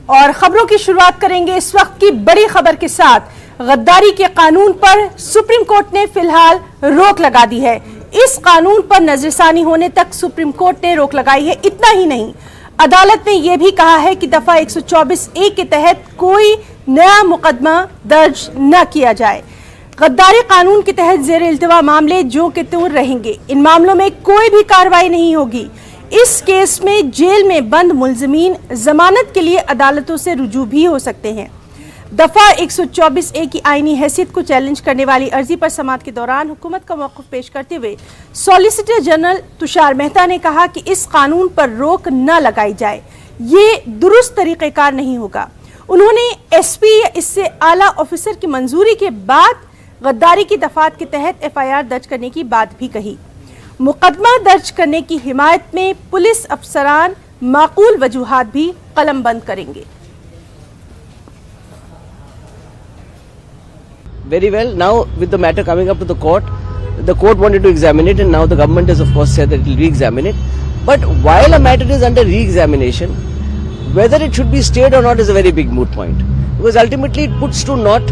और खबरों की शुरुआत करेंगे इस वक्त की बड़ी खबर के साथ। गद्दारी के कानून पर सुप्रीम कोर्ट ने फिलहाल रोक लगा दी है। इस कानून पर नजरसानी होने तक सुप्रीम कोर्ट ने रोक लगाई है। इतना ही नहीं, अदालत ने यह भी कहा है कि दफा 124(a) के तहत कोई नया मुकदमा दर्ज न किया जाए। गद्दारी कानून के तहत जेर इल्तिवा मामले जो के त्यों रहेंगे। इन मामलों में कोई भी कार्रवाई नहीं होगी। इस केस में जेल में बंद मुल्जिमीन जमानत के लिए अदालतों से रुजू भी हो सकते हैं। दफा 124(a) की आईनी हैसियत को चैलेंज करने वाली अर्जी पर समाअत के दौरान हुकूमत का मौक़िफ़ पेश करते हुए सॉलिसिटर जनरल तुषार मेहता ने कहा कि इस कानून पर रोक न लगाई जाए, ये दुरुस्त तरीक़ेकार नहीं होगा। उन्होंने एसपी या इससे आला ऑफिसर की मंजूरी के बाद गद्दारी की दफात के तहत FIR दर्ज करने की बात भी कही। मुकदमा दर्ज करने की हिमायत में पुलिस अफसरान माकूल वजूहात भी कलम बंद करेंगे। Very well. Now, with the matter coming up to the court wanted to examine it, and now the government has, of course, said that it will re-examine it. But while a matter is under re-examination, whether it should be stayed or not is a very big moot point, because ultimately it puts to naught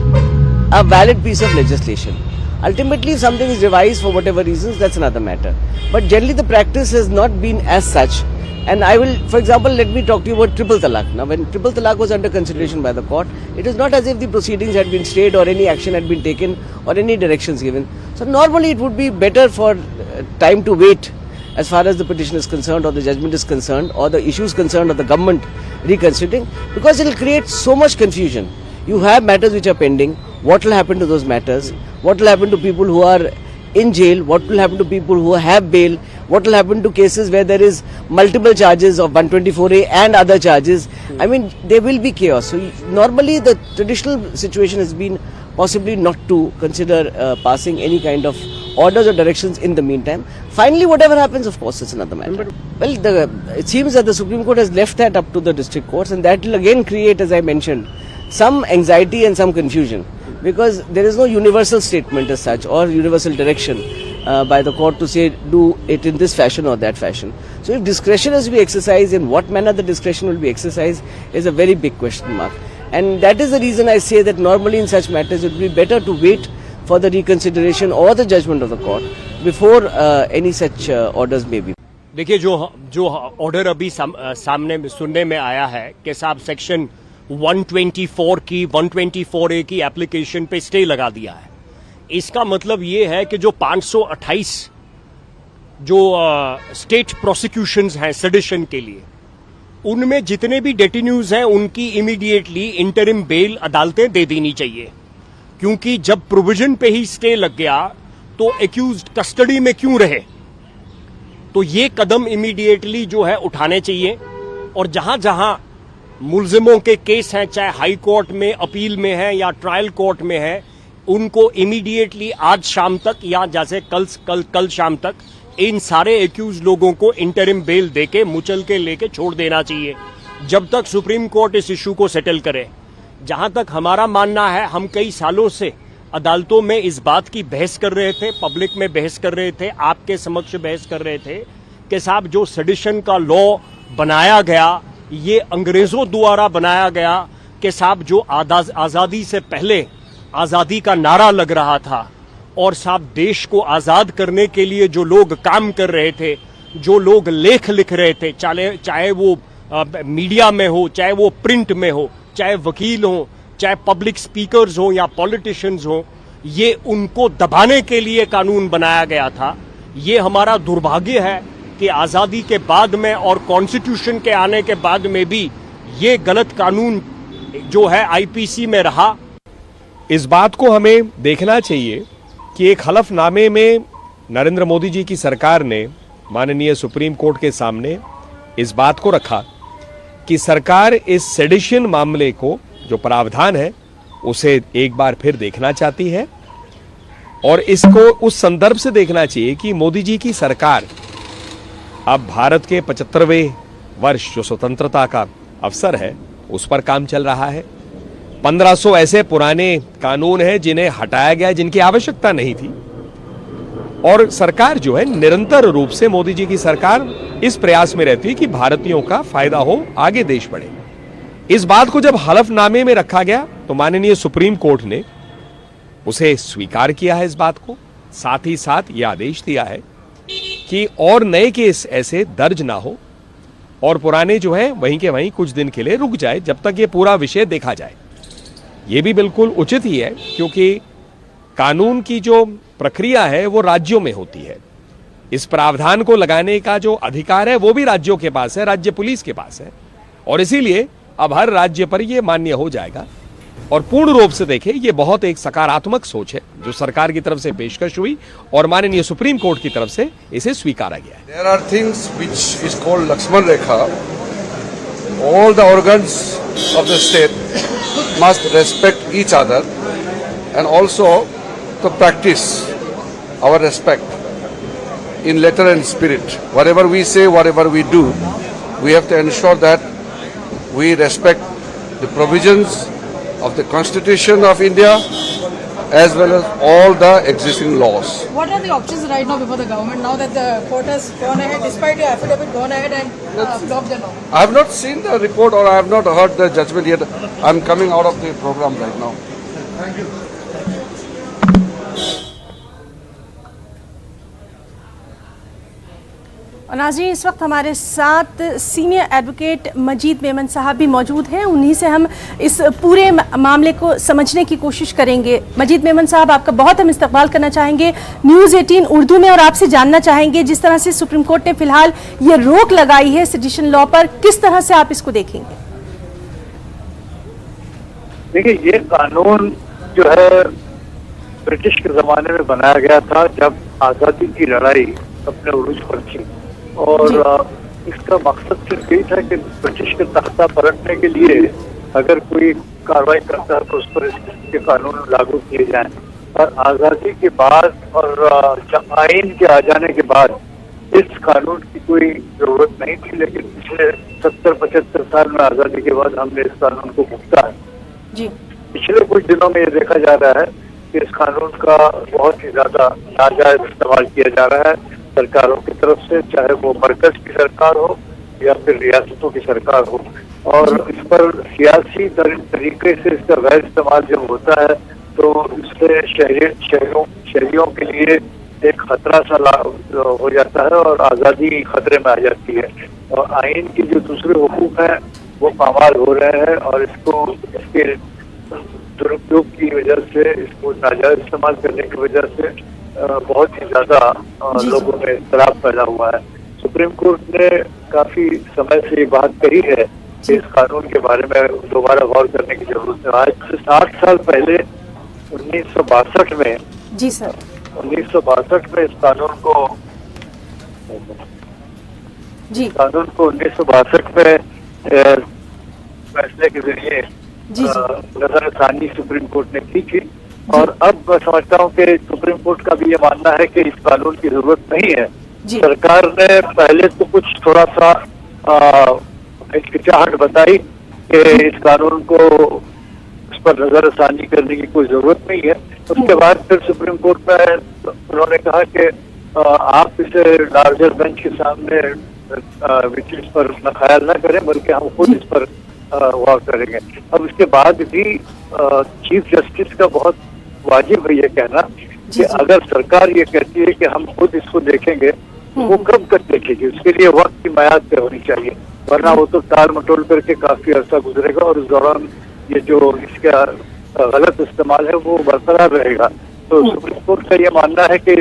a valid piece of legislation. Ultimately, if something is revised for whatever reasons, that's another matter. But generally, the practice has not been as such. And I will, for example, let me talk to you about triple talaq. Now, when triple talaq was under consideration by the court, it is not as if the proceedings had been stayed or any action had been taken or any directions given. So normally it would be better for time to wait as far as the petition is concerned or the judgment is concerned or the issues concerned or the government reconsidering, because it will create so much confusion. You have matters which are pending. What will happen to those matters? What will happen to people who are in jail? What will happen to people who have bail? What will happen to cases where there is multiple charges of 124(a) and other charges? I mean, there will be chaos. So normally the traditional situation has been possibly not to consider passing any kind of orders or directions in the meantime. Finally, whatever happens, of course, it's another matter. Well, it seems that the Supreme Court has left that up to the district courts, and that will again create, as I mentioned, some anxiety and some confusion, because there is no universal statement as such or universal direction by the court to say do it in this fashion or that fashion. So if discretion is to be exercised, in what manner the discretion will be exercised is a very big question mark. And that is the reason I say that normally in such matters it would be better to wait for the reconsideration or the judgment of the court before any such orders may be. देखिए, जो order अभी सामने सुनने में आया है कि साहब सेक्शन 124 की 124(a) की एप्लीकेशन पे स्टे लगा दिया है। इसका मतलब ये है कि जो 528 जो स्टेट प्रोसिक्यूशंस हैं सेडिशन के लिए, उनमें जितने भी डेटिन्यूज हैं उनकी इमीडिएटली इंटरिम बेल अदालतें दे देनी चाहिए, क्योंकि जब प्रोविजन पे ही स्टे लग गया तो एक्यूज्ड कस्टडी में क्यों रहे। तो ये कदम इमीडिएटली जो है उठाने चाहिए, और जहां जहां मुल्जिमों के केस हैं, चाहे हाई कोर्ट में अपील में है या ट्रायल कोर्ट में है, उनको इमीडिएटली आज शाम तक या जैसे कल शाम तक इन सारे एक्यूज लोगों को इंटरिम बेल देके मुचल के लेके छोड़ देना चाहिए, जब तक सुप्रीम कोर्ट इस इशू को सेटल करे। जहां तक हमारा मानना है, हम कई सालों से अदालतों में इस बात की बहस कर रहे थे, पब्लिक में बहस कर रहे थे, आपके समक्ष बहस कर रहे थे कि साहब जो सेडिशन का लॉ बनाया गया, ये अंग्रेजों द्वारा बनाया गया कि साहब जो आजादी से पहले आजादी का नारा लग रहा था, और साहब देश को आजाद करने के लिए जो लोग काम कर रहे थे, जो लोग लेख लिख रहे थे, चाहे वो मीडिया में हो, चाहे वो प्रिंट में हो, चाहे वकील हो, चाहे पब्लिक स्पीकर्स हो या पॉलिटिशियंस हो, ये उनको दबाने के लिए कानून बनाया गया था। ये हमारा दुर्भाग्य है कि आजादी के बाद में और कॉन्स्टिट्यूशन के आने के बाद में भी ये गलत कानून जो है IPC में रहा। इस बात को हमें देखना चाहिए कि एक हलफनामे में नरेंद्र मोदी जी की सरकार ने माननीय सुप्रीम कोर्ट के सामने इस बात को रखा कि सरकार इस सेडिशन मामले को जो प्रावधान है उसे एक बार फिर देखना चाहती है, और इसको उस संदर्भ से देखना चाहिए कि मोदी जी की सरकार अब भारत के 75वें वर्ष जो स्वतंत्रता का अवसर है उस पर काम चल रहा है। 1500 ऐसे पुराने कानून हैं जिन्हें हटाया गया, जिनकी आवश्यकता नहीं थी, और सरकार जो है निरंतर रूप से मोदी जी की सरकार इस प्रयास में रहती है कि भारतीयों का फायदा हो, आगे देश बढ़े। इस बात को जब हलफनामे में रखा गया तो माननीय सुप्रीम कोर्ट ने उसे स्वीकार किया है इस बात को, साथ ही साथ यह आदेश दिया है कि और नए केस ऐसे दर्ज ना हो और पुराने जो हैं वहीं के वहीं कुछ दिन के लिए रुक जाए जब तक ये पूरा विषय देखा जाए। ये भी बिल्कुल उचित ही है क्योंकि कानून की जो प्रक्रिया है वो राज्यों में होती है। इस प्रावधान को लगाने का जो अधिकार है वो भी राज्यों के पास है, राज्य पुलिस के पास है, और इसीलिए अब हर राज्य पर यह मान्य हो जाएगा। और पूर्ण रूप से देखें ये बहुत एक सकारात्मक सोच है जो सरकार की तरफ से पेशकश हुई और माननीय सुप्रीम कोर्ट की तरफ से इसे स्वीकारा गया है। There are things which is called Lakshman Rekha. All the organs of the state must respect each other and also to practice our respect in letter and spirit. Whatever we say, whatever we do, we have to ensure that we respect the provisions of the Constitution of India as well as all the existing laws. What are the options right now before the government now that the court has gone ahead, despite your affidavit, gone ahead and blocked the law? I have not seen the report or I have not heard the judgment yet. I am coming out of the program right now. Thank you. और नाज़रीन, इस वक्त हमारे साथ senior advocate मजीद मेमन साहब भी मौजूद हैं। उन्हीं से हम इस पूरे मामले को समझने की कोशिश करेंगे। मजीद मेमन साहब, आपका बहुत हम इस्तकबाल करना चाहेंगे न्यूज़ 18 उर्दू में, और आपसे जानना चाहेंगे जिस तरह से सुप्रीम कोर्ट ने फिलहाल ये रोक लगाई है सेडिशन लॉ पर, किस तरह से आप इसको देखेंगे? देखिए, ये कानून जो है ब्रिटिश के ज़माने में बनाया गया था जब आज़ादी की लड़ाई अपने उरूज पर थी, और इसका मकसद सिर्फ यही था कि ब्रिटिश के तख्ता पलटने के लिए अगर कोई कार्रवाई करता है तो उस पर इसके कानून लागू किए जाएं। और आज़ादी के बाद और आइन के आ जाने के बाद इस कानून की कोई जरूरत नहीं थी, लेकिन पिछले 70-75 साल में आज़ादी के बाद हमने इस कानून को भुगता है जी। पिछले कुछ दिनों में ये देखा जा रहा है कि इस कानून का बहुत ही ज्यादा नाजायज इस्तेमाल किया जा रहा है सरकारों की तरफ से, चाहे वो मरकज की सरकार हो या फिर रियासतों की सरकार हो। और इस पर सियासी तरीके से इसका गैर इस्तेमाल जब होता है तो इससे शहरियों के लिए एक खतरा सा हो जाता है और आज़ादी खतरे में आ जाती है, और आइन की जो दूसरे हुकूक हैं वो पामाल हो रहे हैं, और इसके दुरुपयोग की वजह से, इसको नाजायज इस्तेमाल करने की वजह से बहुत ही ज्यादा लोगों में इख्तिलाफ पैदा हुआ है। सुप्रीम कोर्ट ने काफी समय से ये बात कही है कि इस कानून के बारे में दोबारा गौर करने की जरूरत है। आज से 60 साल पहले 1962 में जी सर 1962 में इस कानून को 1962 में फैसले के जरिए नजरसानी सुप्रीम कोर्ट ने की थी, और अब मैं समझता हूँ कि सुप्रीम कोर्ट का भी ये मानना है कि इस कानून की जरूरत नहीं है। सरकार ने पहले तो कुछ थोड़ा सा हिचकिचाहट बताई कि इस कानून को उस पर नजरसानी करने की कोई जरूरत नहीं है। उसके बाद फिर सुप्रीम कोर्ट में उन्होंने कहा कि आप इसे लार्जर बेंच के सामने इस पर ख्याल न करें, बल्कि हम खुद इस पर गौर करेंगे। अब इसके बाद भी चीफ जस्टिस का बहुत वाजिब है ये कहना कि अगर सरकार ये कहती है कि हम खुद इसको देखेंगे तो वो कब तक देखेगी, उसके लिए वक्त की मियाद तय होनी चाहिए, वरना वो तो टाल मटोल करके काफी अरसा गुजरेगा और उस दौरान ये जो इसका गलत इस्तेमाल है वो बरकरार रहेगा। तो सुप्रीम कोर्ट का ये मानना है कि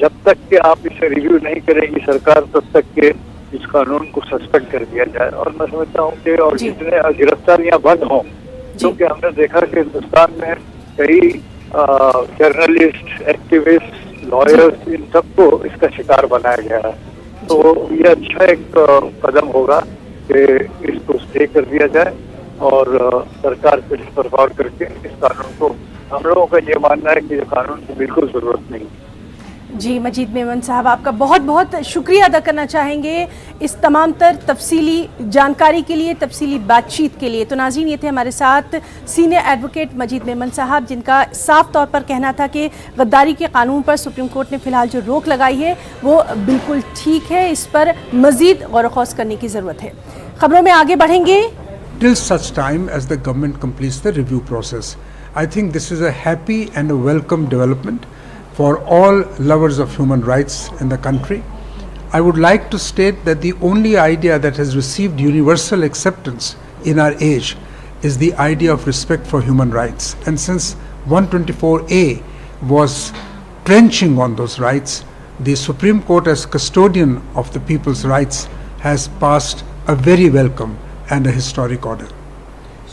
जब तक कि आप इसे रिव्यू नहीं करेगी सरकार, तब तक के इस कानून को सस्पेंड कर दिया जाए। और मैं समझता हूँ कि और जितने गिरफ्तारियां बंद हों, क्योंकि हमने देखा कि हिंदुस्तान में कई जर्नलिस्ट, एक्टिविस्ट, लॉयर्स, इन सबको इसका शिकार बनाया गया है। तो ये अच्छा एक कदम होगा कि इसको स्टे कर दिया जाए और सरकार फिर इस पर गौर करके इस कानून को, हम लोगों का ये मानना है कि ये कानून की बिल्कुल जरूरत नहीं। जी मजीद मेमन साहब, आपका बहुत बहुत शुक्रिया अदा करना चाहेंगे इस तमाम तर तफसीली जानकारी के लिए, तफसीली बातचीत के लिए। तो नाज़रीन, ये थे हमारे साथ सीनियर एडवोकेट मजीद मेमन साहब, जिनका साफ तौर पर कहना था कि गद्दारी के कानून पर सुप्रीम कोर्ट ने फिलहाल जो रोक लगाई है वो बिल्कुल ठीक है, इस पर मजीद गौर व खौस करने की ज़रूरत है। खबरों में आगे बढ़ेंगे। till such time as the government completes the review process. I think this is a happy and a welcome development for all lovers of human rights in the country. I would like to state that the only idea that has received universal acceptance in our age is the idea of respect for human rights. And since 124A was trenching on those rights, the Supreme Court, as custodian of the people's rights, has passed a very welcome and a historic order.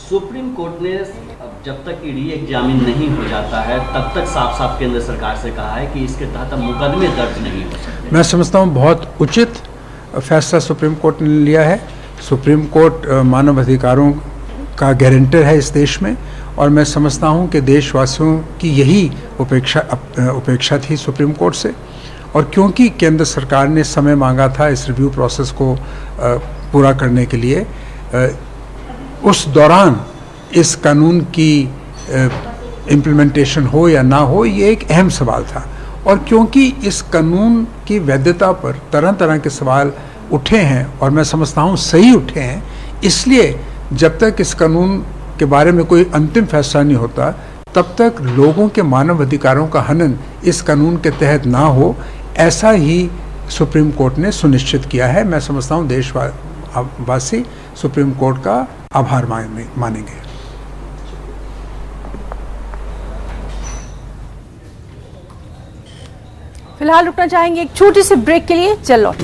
Supreme court ने अब जब तक ED examine नहीं हो जाता है तब तक साफ साफ केंद्र सरकार से कहा है कि इसके तहत मुकदमे दर्ज नहीं हो सकते। मैं समझता हूँ बहुत उचित फैसला सुप्रीम कोर्ट ने लिया है। सुप्रीम कोर्ट मानव अधिकारों का गारंटर है इस देश में, और मैं समझता हूँ कि देशवासियों की यही उपेक्षा थी सुप्रीम कोर्ट से। और क्योंकि केंद्र सरकार ने समय मांगा था इस रिव्यू प्रोसेस को पूरा करने के लिए, उस दौरान इस कानून की इम्प्लीमेंटेशन हो या ना हो, ये एक अहम सवाल था। और क्योंकि इस कानून की वैधता पर तरह तरह के सवाल उठे हैं, और मैं समझता हूँ सही उठे हैं, इसलिए जब तक इस कानून के बारे में कोई अंतिम फैसला नहीं होता, तब तक लोगों के मानव अधिकारों का हनन इस कानून के तहत ना हो, ऐसा ही सुप्रीम कोर्ट ने सुनिश्चित किया है। मैं समझता हूँ देशवासी सुप्रीम कोर्ट का आभार मानेंगे। फिलहाल रुकना चाहेंगे एक छोटी सी ब्रेक के लिए, चल लौट।